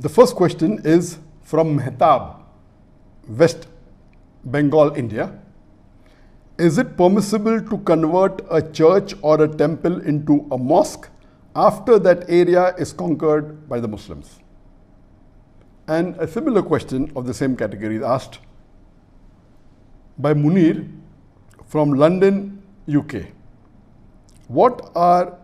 The first question is from Mehtab, West Bengal, India. Is it permissible to convert a church or a temple into a mosque after that area is conquered by the Muslims? And a similar question of the same category is asked by Munir from London, UK. What are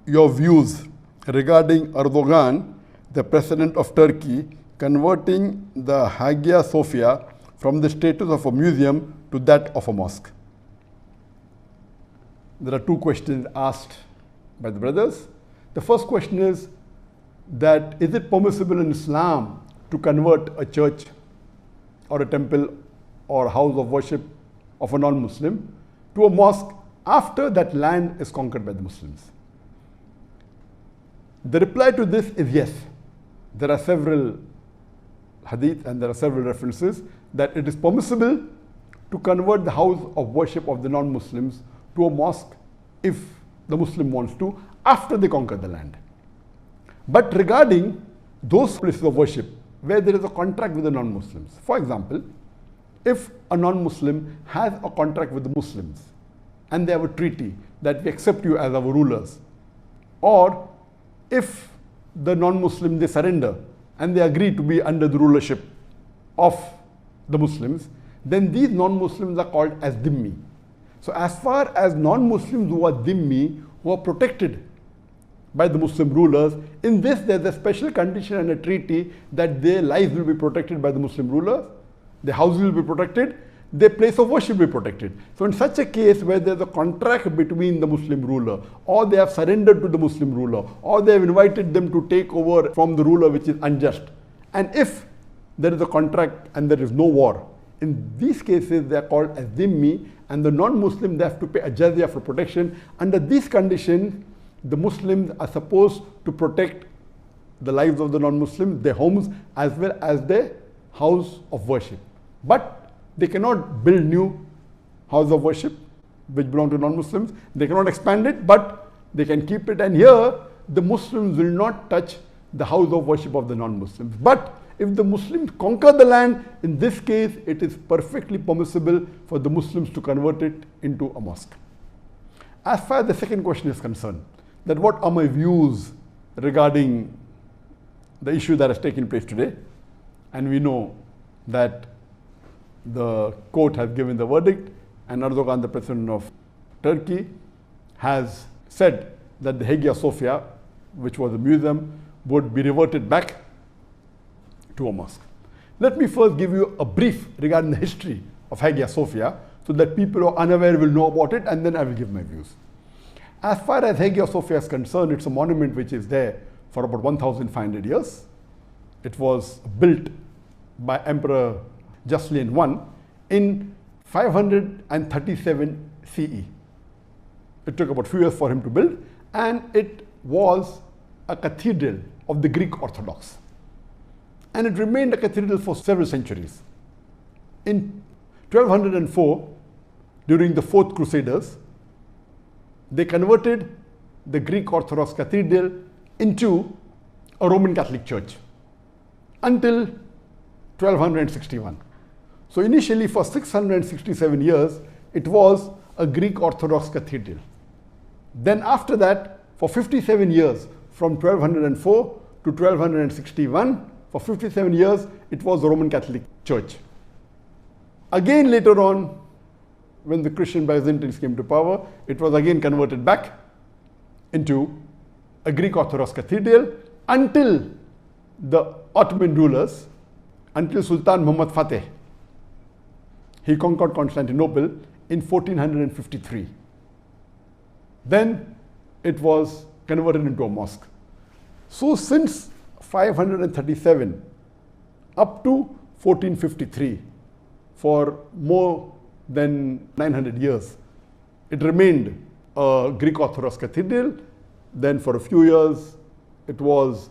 your views regarding Erdogan, the president of Turkey, converting the Hagia Sophia from the status of a museum to that of a mosque? There are two questions asked by the brothers. The first question is that is it permissible in Islam to convert a church or a temple or house of worship of a non-Muslim to a mosque after that land is conquered by the Muslims? The reply to this is yes. There are several hadith and there are several references that it is permissible to convert the house of worship of the non-Muslims to a mosque if the Muslim wants to after they conquer the land. But regarding those places of worship where there is a contract with the non-Muslims, for example, if a non-Muslim has a contract with the Muslims and they have a treaty that we accept you as our rulers, or if the non-Muslim they surrender and they agree to be under the rulership of the Muslims, then these non-Muslims are called as dhimmi. So as far as non-Muslims who are dhimmi, who are protected by the Muslim rulers, in this there's a special condition and a treaty that their lives will be protected by the Muslim rulers, their houses will be protected, their place of worship will be protected. So in such a case where there's a contract between the Muslim ruler, or they have surrendered to the Muslim ruler, or they have invited them to take over from the ruler which is unjust, and if there is a contract and there is no war, in these cases they are called as dhimmi, and the non-Muslim they have to pay a jizya for protection. Under these conditions, the Muslims are supposed to protect the lives of the non-Muslims, their homes, as well as their house of worship. But they cannot build new house of worship which belong to non-Muslims. They cannot expand it, but they can keep it. And here, the Muslims will not touch the house of worship of the non-Muslims. But if the Muslims conquer the land, in this case, it is perfectly permissible for the Muslims to convert it into a mosque. As far as the second question is concerned, that what are my views regarding the issue that has taken place today? And we know that the court has given the verdict, and Erdogan, the president of Turkey, has said that the Hagia Sophia, which was a museum, would be reverted back to a mosque. Let me first give you a brief regarding the history of Hagia Sophia so that people who are unaware will know about it, and then I will give my views. As far as Hagia Sophia is concerned, it's a monument which is there for about 1,500 years. It was built by Emperor Justinian I in 537 CE. It took about a few years for him to build, and it was a cathedral of the Greek Orthodox. And it remained a cathedral for several centuries. In 1204, during the Fourth Crusaders, they converted the Greek Orthodox cathedral into a Roman Catholic church until 1261. So initially for 667 years, it was a Greek Orthodox cathedral. Then after that, for 57 years, from 1204 to 1261, for 57 years, it was a Roman Catholic church. Again later on, when the Christian Byzantines came to power, it was again converted back into a Greek Orthodox cathedral until the Ottoman rulers, until Sultan Muhammad Fateh. He conquered Constantinople in 1453. Then it was converted into a mosque. So since 537 up to 1453, for more than 900 years, it remained a Greek Orthodox cathedral. Then for a few years, it was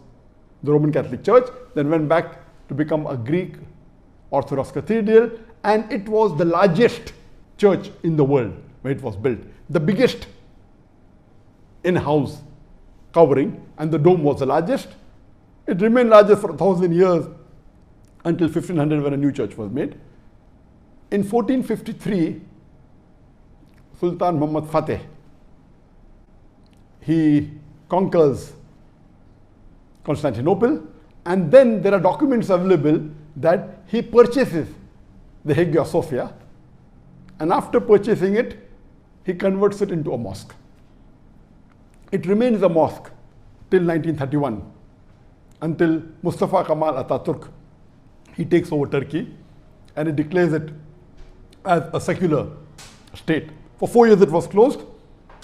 the Roman Catholic Church, then went back to become a Greek Orthodox cathedral, and it was the largest church in the world when it was built. The biggest in-house covering, and the dome was the largest. It remained larger for 1,000 years until 1500 when a new church was made. In 1453, Sultan Muhammad Fateh, he conquers Constantinople, and then there are documents available that he purchases the Hagia Sophia, and after purchasing it, he converts it into a mosque. It remains a mosque till 1931, until Mustafa Kemal Atatürk, he takes over Turkey and he declares it as a secular state. For 4 years it was closed,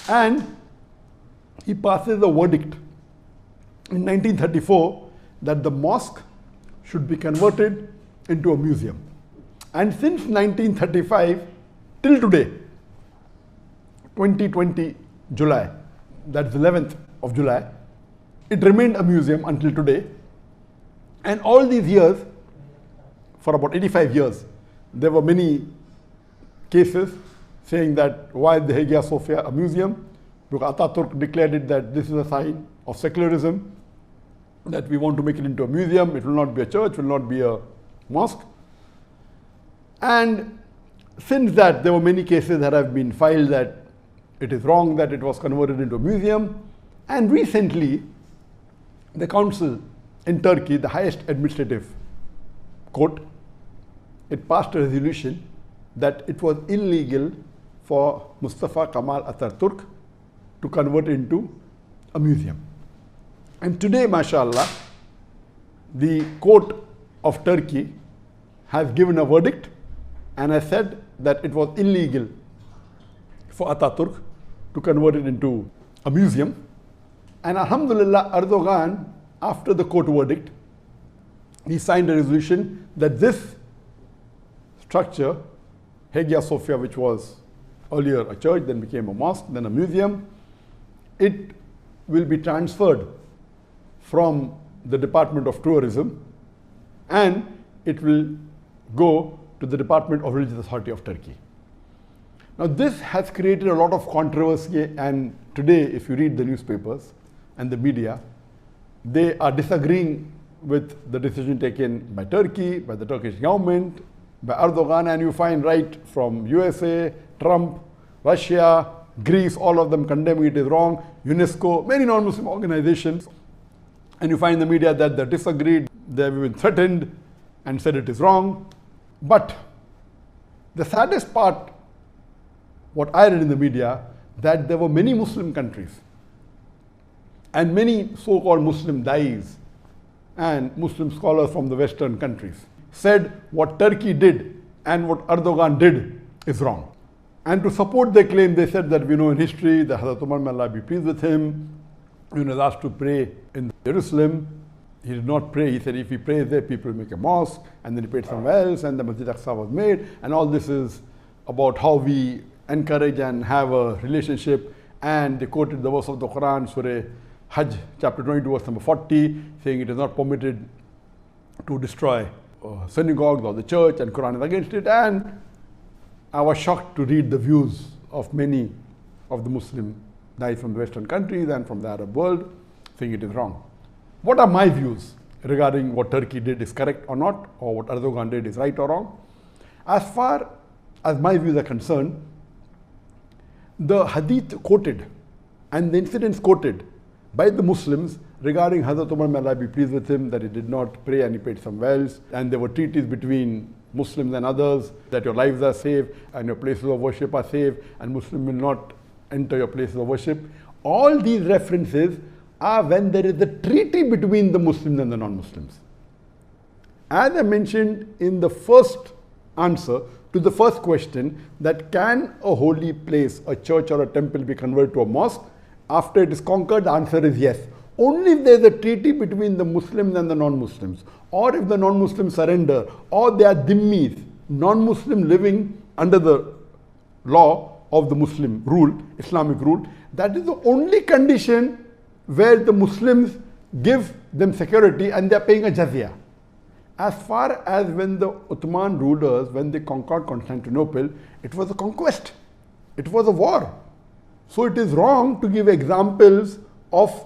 and he passes a verdict in 1934 that the mosque should be converted into a museum. And since 1935 till today, 2020 July, that's 11th of July, it remained a museum until today. And all these years, for about 85 years, there were many cases saying that why the Hagia Sophia a museum? Because Atatürk declared it that this is a sign of secularism, that we want to make it into a museum, it will not be a church, will not be a mosque. And since that, there were many cases that have been filed that it is wrong that it was converted into a museum. And recently, the council in Turkey, the highest administrative court, it passed a resolution that it was illegal for Mustafa Kemal Atatürk to convert it into a museum. And today, mashallah, the court of Turkey has given a verdict and has said that it was illegal for Atatürk to convert it into a museum. And alhamdulillah, Erdogan, after the court verdict, he signed a resolution that this structure, Hagia Sophia, which was earlier a church, then became a mosque, then a museum, it will be transferred from the Department of Tourism, and it will go to the Department of Religious Authority of Turkey. Now this has created a lot of controversy, and today if you read the newspapers and the media, they are disagreeing with the decision taken by Turkey, by the Turkish government, by Erdogan, and you find right from USA, Trump, Russia, Greece, all of them condemning it is wrong, UNESCO, many non-Muslim organizations, and you find the media that they disagreed, they have been threatened and said it is wrong. But the saddest part, what I read in the media, that there were many Muslim countries and many so-called Muslim dais and Muslim scholars from the Western countries said what Turkey did and what Erdogan did is wrong. And to support their claim, they said that we know in history that Hazrat Umar, may Allah be pleased with him, he was asked to pray in Jerusalem. He did not pray. He said if he prays there, people will make a mosque, and then he prayed somewhere else, and the Masjid Aqsa was made. And all this is about how we encourage and have a relationship. And they quoted the verse of the Quran, Surah Hajj, chapter 22, verse number 40, saying it is not permitted to destroy synagogues or the church, and Quran is against it. And I was shocked to read the views of many of the Muslim dais from the Western countries and from the Arab world, saying it is wrong. What are my views regarding what Turkey did is correct or not, or what Erdogan did is right or wrong? As far as my views are concerned, the hadith quoted and the incidents quoted by the Muslims regarding Hazrat Umar, may Allah be pleased with him, that he did not pray and he prayed somewhere else, and there were treaties between Muslims and others that your lives are safe and your places of worship are safe and Muslims will not enter your places of worship. All these references are when there is a treaty between the Muslims and the non-Muslims. As I mentioned in the first answer to the first question, that can a holy place, a church or a temple, be converted to a mosque? After it is conquered, the answer is yes. Only if there is a treaty between the Muslims and the non-Muslims, or if the non-Muslims surrender, or they are dhimmis, non-Muslim living under the law of the Muslim rule, Islamic rule, that is the only condition where the Muslims give them security and they are paying a jizya. As far as when the Ottoman rulers, when they conquered Constantinople, it was a conquest. It was a war. So it is wrong to give examples of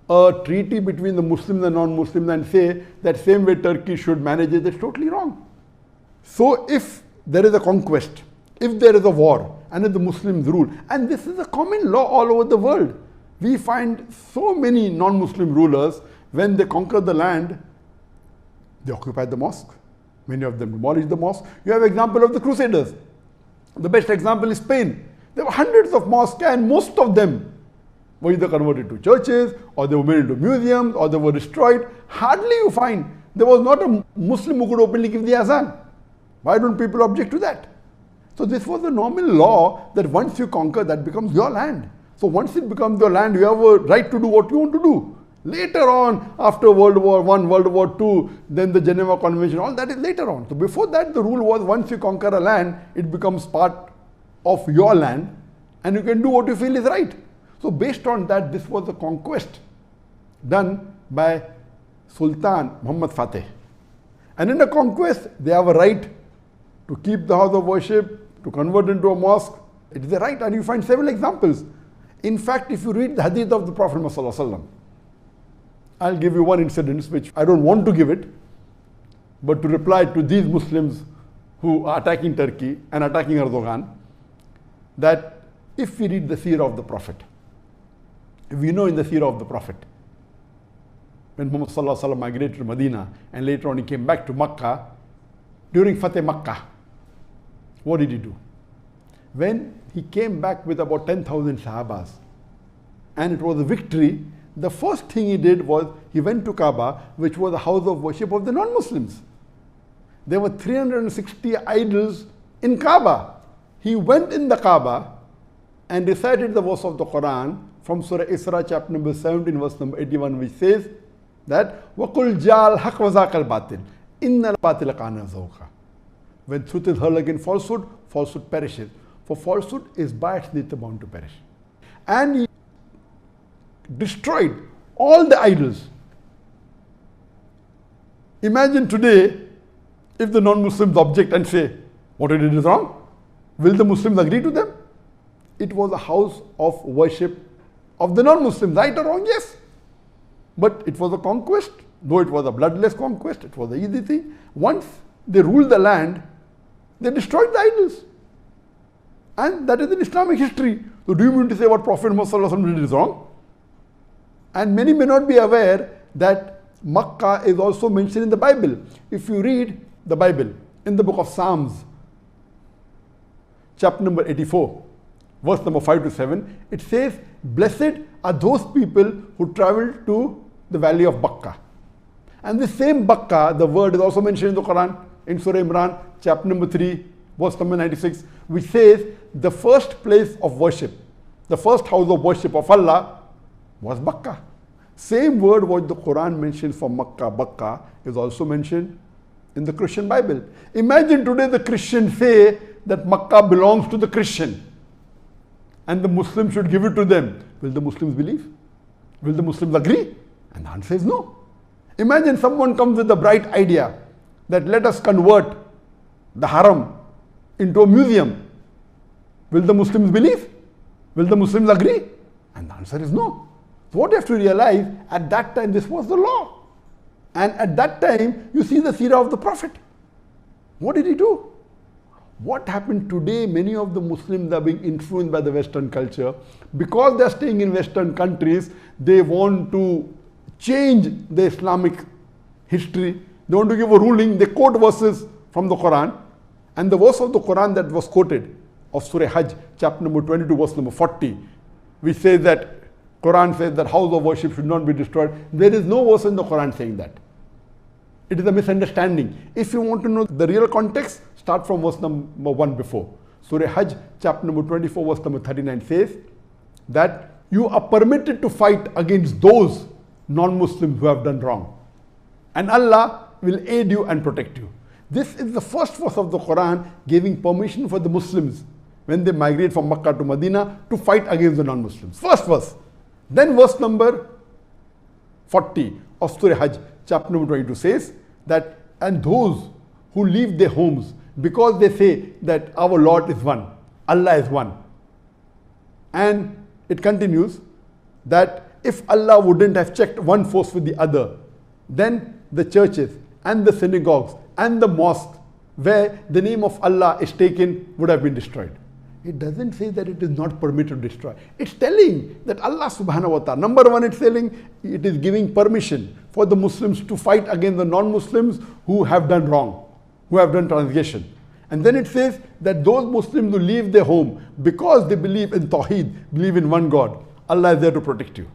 a treaty between the Muslims and non-Muslims and say that same way Turkey should manage it, it's totally wrong. So if there is a conquest, if there is a war, and if the Muslims rule, and this is a common law all over the world, we find so many non-Muslim rulers, when they conquer the land, they occupy the mosque. Many of them demolish the mosque. You have example of the Crusaders. The best example is Spain. There were hundreds of mosques and most of them were either converted to churches, or they were made into museums, or they were destroyed. Hardly you find there was not a Muslim who could openly give the azan. Why don't people object to that? So this was a normal law that once you conquer, that becomes your land. So once it becomes your land, you have a right to do what you want to do. Later on, after World War I, World War II, then the Geneva Convention, all that is later on. So before that, the rule was once you conquer a land, it becomes part of your land and you can do what you feel is right. So based on that, this was a conquest done by Sultan Muhammad Fateh. And in a conquest, they have a right to keep the house of worship, to convert into a mosque. It is a right, and you find several examples. In fact, if you read the hadith of the Prophet ﷺ, I'll give you one incident which I don't want to give it, but to reply to these Muslims who are attacking Turkey and attacking Erdogan, that if we read the seerah of the Prophet, if we know in the seerah of the Prophet, when Muhammad ﷺ migrated to Medina and later on he came back to Makkah, during Fateh Makkah, what did he do? When he came back with about 10,000 Sahabas and it was a victory, the first thing he did was he went to Kaaba, which was the house of worship of the non-Muslims. There were 360 idols in Kaaba. He went in the Kaaba and recited the verse of the Quran from Surah Isra chapter number 17 verse number 81, which says that وَقُلْ جَعَلْ حَقْ وَزَاقَ الْبَاطِلِ إِنَّ الْبَاطِلَ كَانَ زَهُوقًا. When truth is hurled against falsehood, falsehood perishes. For falsehood is by its nature bound to perish. And he destroyed all the idols. Imagine today if the non-Muslims object and say, what you did is wrong. Will the Muslims agree to them? It was a house of worship of the non-Muslims, right or wrong? Yes. But it was a conquest. Though it was a bloodless conquest, it was an easy thing. Once they ruled the land, they destroyed the idols. And that is in Islamic history. So do you mean to say what Prophet Muhammad did is wrong? And many may not be aware that Makkah is also mentioned in the Bible. If you read the Bible in the book of Psalms, chapter number 84, verse number 5 to 7, it says, blessed are those people who travel to the valley of Bakkah. And the same Bakkah, the word is also mentioned in the Quran, in Surah Imran, chapter number 3, verse number 96, which says the first place of worship, the first house of worship of Allah was Bakkah. Same word what the Quran mentions for Makkah, Bakkah, is also mentioned in the Christian Bible. Imagine today the Christians say that Makkah belongs to the Christian and the Muslims should give it to them. Will the Muslims believe? Will the Muslims agree? And the answer is no. Imagine someone comes with a bright idea that let us convert the haram into a museum. Will the Muslims believe? Will the Muslims agree? And the answer is no. So what you have to realize, at that time this was the law. And at that time you see the seerah of the Prophet. What did he do? What happened today? Many of the Muslims are being influenced by the Western culture. Because they are staying in Western countries, they want to change the Islamic history. They want to give a ruling. They quote verses from the Quran. And the verse of the Quran that was quoted of Surah Hajj, chapter number 22, verse number 40, which says that Quran says that house of worship should not be destroyed. There is no verse in the Quran saying that. It is a misunderstanding. If you want to know the real context, start from verse number 1 before. Surah Hajj, chapter number 24, verse number 39 says that you are permitted to fight against those non-Muslims who have done wrong. And Allah will aid you and protect you. This is the first verse of the Quran giving permission for the Muslims when they migrate from Makkah to Medina to fight against the non-Muslims. First verse. Then verse number 40 of Surah Hajj, chapter number 22 says that, and those who leave their homes because they say that our Lord is one, Allah is one. And it continues that if Allah wouldn't have checked one force with the other, then the churches and the synagogues and the mosques where the name of Allah is taken would have been destroyed. It doesn't say that it is not permitted to destroy. It's telling that Allah subhanahu wa ta'ala, number one, it's telling it is giving permission for the Muslims to fight against the non-Muslims who have done wrong, who have done transgression. And then it says that those Muslims who leave their home because they believe in Tawheed, believe in one God, Allah is there to protect you.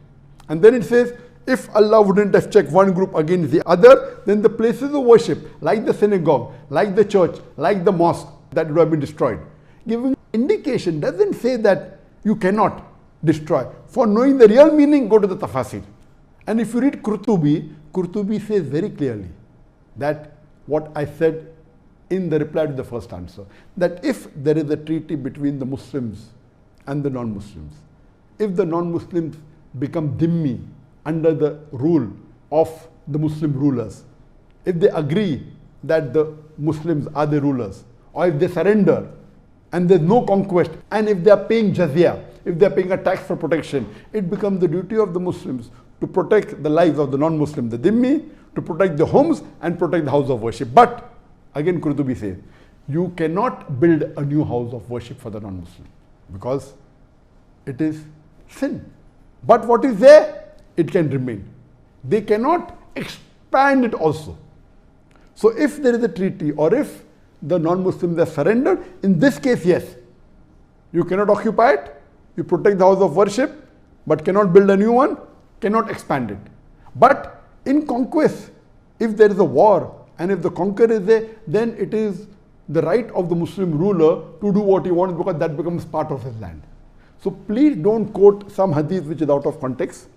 And then it says, if Allah wouldn't have checked one group against the other, then the places of worship, like the synagogue, like the church, like the mosque, that would have been destroyed. Giving indication, doesn't say that you cannot destroy. For knowing the real meaning, go to the tafasir. And if you read Qurtubi says very clearly that what I said in the reply to the first answer, that if there is a treaty between the Muslims and the non-Muslims, if the non-Muslims become dhimmi under the rule of the Muslim rulers, if they agree that the Muslims are the rulers, or if they surrender and there's no conquest, and if they are paying jizya, if they are paying a tax for protection, it becomes the duty of the Muslims to protect the lives of the non-Muslim, the dhimmi, to protect the homes and protect the house of worship. But again, Qurtubi says, you cannot build a new house of worship for the non-Muslim because it is sin. But what is there, it can remain. They cannot expand it also. So if there is a treaty, or if the non-Muslims have surrendered, in this case, yes, you cannot occupy it, you protect the house of worship, but cannot build a new one, cannot expand it. But in conquest, if there is a war, and if the conqueror is there, then it is the right of the Muslim ruler to do what he wants, because that becomes part of his land. So please don't quote some hadith which is out of context.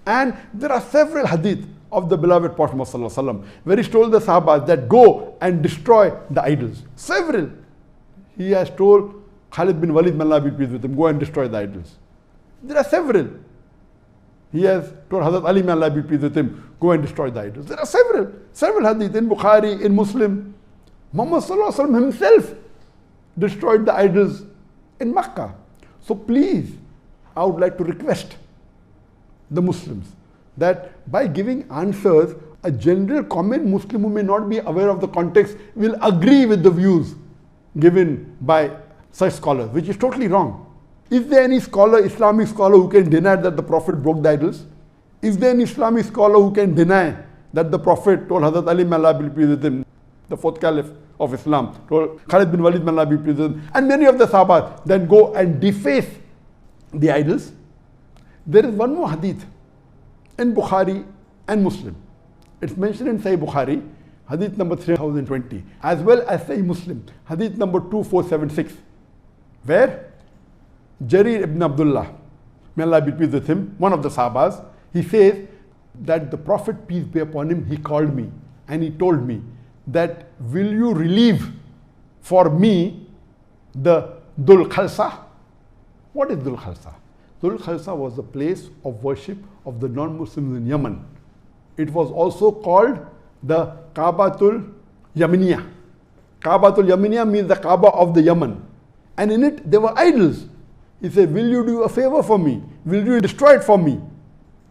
And there are several hadith of the beloved Prophet Muhammad where he told the Sahabas that go and destroy the idols. Several. He has told Khalid bin Walid, may Allah be pleased with him, go and destroy the idols. There are several. He has told Hazrat Ali, may Allah be pleased with him, go and destroy the idols. There are several hadith in Bukhari, in Muslim. Muhammad himself destroyed the idols in Makkah. So please, I would like to request the Muslims that by giving answers, a general common Muslim who may not be aware of the context will agree with the views given by such scholars, which is totally wrong. Is there any scholar, Islamic scholar, who can deny that the Prophet broke the idols? Is there any Islamic scholar who can deny that the Prophet told Hazrat Ali, may Allah be pleased with him, the fourth caliph of Islam, told Khalid bin Walid, may Allah be pleased with him, and many of the Sahabas then go and deface the idols? There is one more hadith in Bukhari and Muslim. It's mentioned in Sahih Bukhari, hadith number 3020, as well as Sahih Muslim, hadith number 2476, where Jarir ibn Abdullah, may Allah be pleased with him, one of the Sahabas, he says that the Prophet, peace be upon him, he called me and he told me that, will you relieve for me the Dhul Khalsa? What is Dhul Khalsa? Dhul Khalsa was the place of worship of the non-Muslims in Yemen. It was also called the Kaabatul Yaminiya. Kaabatul Yaminiya means the Kaaba of the Yemen. And in it, there were idols. He said, will you do a favor for me? Will you destroy it for me?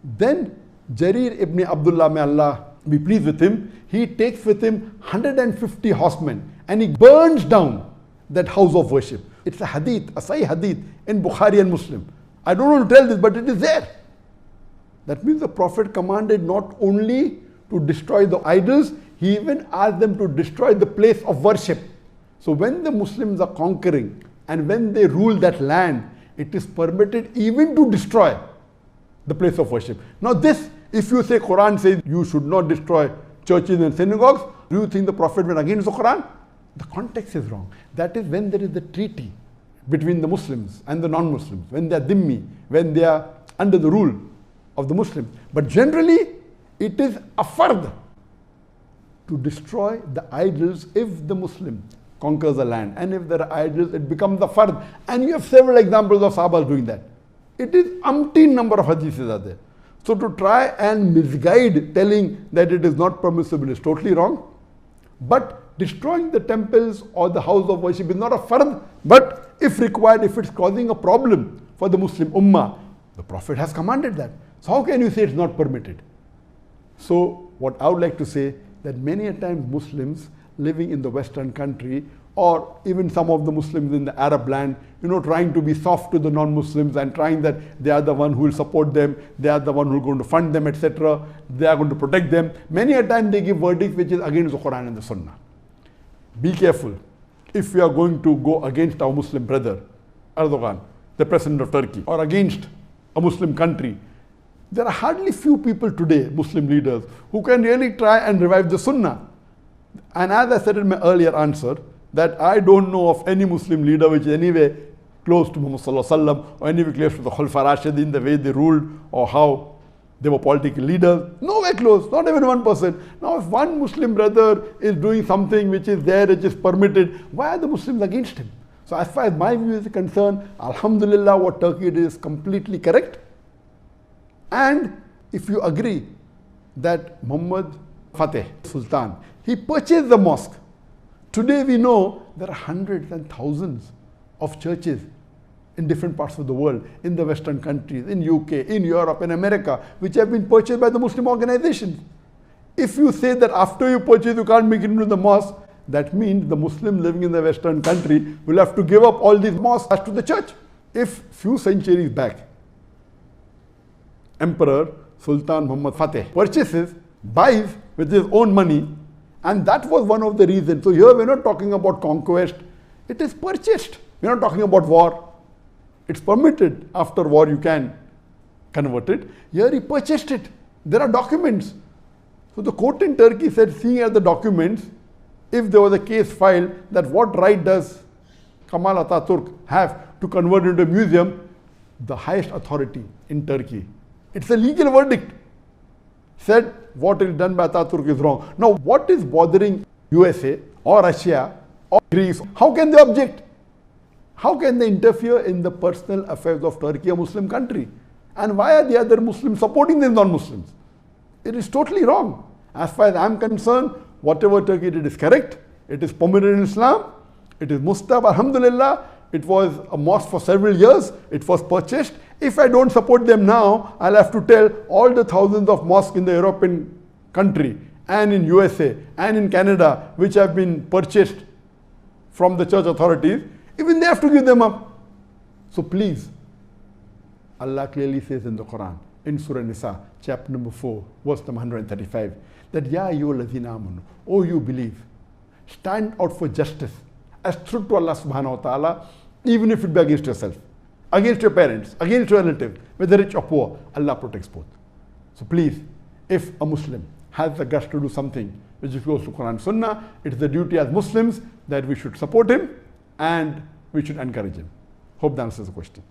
Then Jarir ibn Abdullah, may Allah be pleased with him, he takes with him 150 horsemen and he burns down that house of worship. It's a hadith, a Sahih hadith in Bukhari and Muslim. I don't want to tell this, but it is there. That means the Prophet commanded not only to destroy the idols, he even asked them to destroy the place of worship. So when the Muslims are conquering and when they rule that land, it is permitted even to destroy the place of worship. Now this, if you say Quran says you should not destroy churches and synagogues, do you think the Prophet went against the Quran? The context is wrong. That is when there is the treaty between the Muslims and the non-Muslims, when they are dhimmi, when they are under the rule of the Muslims. But generally, it is a fard to destroy the idols if the Muslim conquers a land. And if there are idols, it becomes a fard. And you have several examples of Sahabas doing that. It is umpteen number of hadiths are there. So to try and misguide telling that it is not permissible is totally wrong. But destroying the temples or the house of worship is not a fard. But if required, if it's causing a problem for the Muslim ummah, the Prophet has commanded that. So how can you say it's not permitted? So what I would like to say, that many a times Muslims living in the Western country, or even some of the Muslims in the Arab land, trying to be soft to the non-Muslims and trying that they are the one who will support them, they are the one who are going to fund them, etc. They are going to protect them. Many a time they give verdicts which is against the Quran and the Sunnah. Be careful. If we are going to go against our Muslim brother, Erdogan, the president of Turkey, or against a Muslim country, there are hardly few people today, Muslim leaders, who can really try and revive the Sunnah. And as I said in my earlier answer, that I don't know of any Muslim leader which is anyway close to Muhammad Sallallahu Alaihi Wasallam or anyway close to the Khulafa Rashidin, the way they ruled or how they were political leaders. Nowhere close, not even 1%. Now if one Muslim brother is doing something which is there, which is permitted, why are the Muslims against him? So as far as my view is concerned, Alhamdulillah, what Turkey did is completely correct. And if you agree that Muhammad Fateh Sultan, he purchased the mosque. Today we know there are hundreds and thousands of churches in different parts of the world, in the Western countries, in UK, in Europe, in America, which have been purchased by the Muslim organizations. If you say that after you purchase you can't make it into the mosque, that means the Muslim living in the Western country will have to give up all these mosques to the church. If few centuries back, Emperor Sultan Muhammad Fateh purchases, buys with his own money, and that was one of the reasons. So here we're not talking about conquest, it is purchased. We're not talking about war. It's permitted. After war you can convert it. Here he purchased it. There are documents. So the court in Turkey said, seeing as the documents, if there was a case filed, that what right does Kemal Atatürk have to convert it into a museum, the highest authority in Turkey, it's a legal verdict, said what is done by Atatürk is wrong. Now what is bothering USA or Russia or Greece? How can they object? How can they interfere in the personal affairs of Turkey, a Muslim country? And why are the other Muslims supporting the non-Muslims? It is totally wrong. As far as I am concerned, whatever Turkey did is correct. It is permitted in Islam. It is Mustab, Alhamdulillah. It was a mosque for several years. It was purchased. If I don't support them now, I'll have to tell all the thousands of mosques in the European country and in USA and in Canada, which have been purchased from the church authorities, even they have to give them up. So please, Allah clearly says in the Quran, in Surah Nisa, chapter number 4, verse number 135, that Ya ayyuhallazina amanu, oh you believe, stand out for justice as true to Allah subhanahu wa ta'ala, even if it be against yourself, against your parents, against your relatives, whether rich or poor, Allah protects both. So please, if a Muslim has the guts to do something which is close to Quran and Sunnah, it is the duty as Muslims that we should support him and we should encourage him. Hope that answers the question.